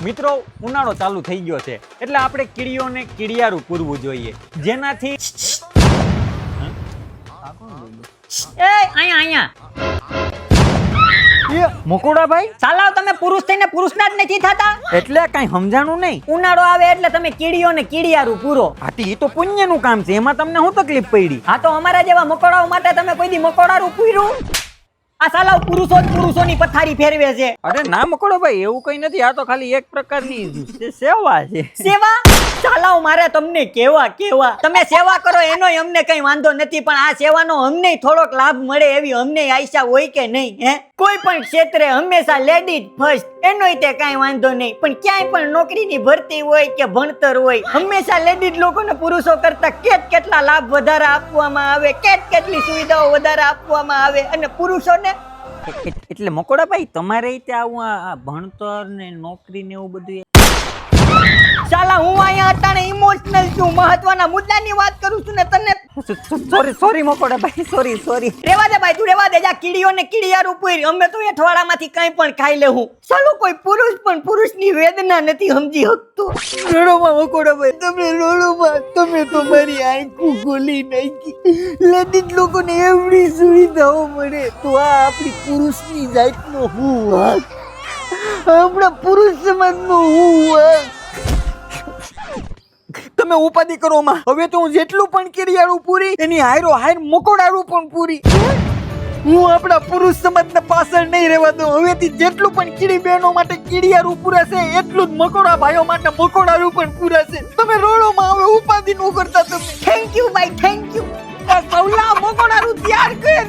મિત્રો ઉનાળો ચાલુ થઈ ગયો છે એટલે આપણે કીડીઓને કીડિયારું પૂરવું જોઈએ જેનાથી મકોડા ભાઈ સાલાવ તમે પુરુષ થઈને પુરુષના જ નથી થતા એટલે કઈ સમજાણું નહીં. ઉનાળો આવે એટલે તમે કીડીઓને કીડિયારું પૂરો. હાથી એ તો પુણ્યનું કામ છે એમાં તમને શું તકલીફ પડી? હા તો અમારા જેવા મકોડાઓ માટે તમે કોઈ દી મકોડારું પૂર્યું? આ સાલાવ પુરુષો જ પુરુષોની પથારી ફેરવે છે. અરે ના મકોડો ભાઈ એવું કઈ નથી, આ તો ખાલી એક પ્રકારની સેવા છે. સેવા? સાલાવ મારે તમને કેવા તમે સેવા કરો એનોય અમને કઈ વાંધો નથી, પણ આ સેવાનો અમને થોડોક લાભ મળે એવી અમને આશા હોય કે નહીં? હે, કોઈ પણ ક્ષેત્રે હંમેશા લેડીઝ ફર્સ્ટ, એનોય તે કઈ વાંધો નહીં, પણ ક્યાંય પણ નોકરીની ભરતી હોય કે ભણતર હોય હંમેશા લેડીઝ લોકોને પુરુષો કરતા કેટલા લાભ વધારે આપવામાં આવે, કેટલી સુવિધાઓ વધારે આપવામાં આવે, અને પુરુષોને એટલે મકોડા ભાઈ તમારે રીતે આવું આ ભણતર ને નોકરી ને એવું બધું સાલા હું અહીંયા અટાણે ઇમોશનલ છું, મહત્વના મુદ્દાની વાત કરું છું ને તને સોરી મકોડા ભાઈ સોરી. રેવા દે ભાઈ, તું રેવા દે. જા કીડીઓને કીડિયારું પૂરી, અમે તો અઠવાડામાંથી કંઈ પણ ખાઈ લેવું. ચાલો કોઈ પુરુષ પણ પુરુષની વેદના નથી સમજી શકતો. રડોમાં મકોડા ભાઈ, તમે રડોમાં, તમે તો મારી આંખો ખોલી નાખી. લેડીઝ લોકોને એવડી સુવિધાઓ મળે તો આ આપણી પુરુષની જાતનો હું વાંક, આપણા પુરુષ સમાજનો હું વાંક. તમે ઉપાધિ કરો માં, હવે તો હું જેટલું પણ કીડિયારું પૂરી એની હાયરો હાયર મકોડારું પણ પૂરી. હું આપણા પુરુષ સમાજને પાછળ નહીં રહેવા દઉં. હવેથી જેટલું પણ કીડી બહેનો માટે કીડિયારું પૂરાશે એટલું જ મકોડા ભાઈઓ માટે મકોડારું પણ પૂરાશે. તમે રોડોમાં હવે ઉપાધિ ન કરતા. તમે થેન્ક યુ ભાઈ, થેન્ક યુ. સૌલા મકોડારું તૈયાર કર.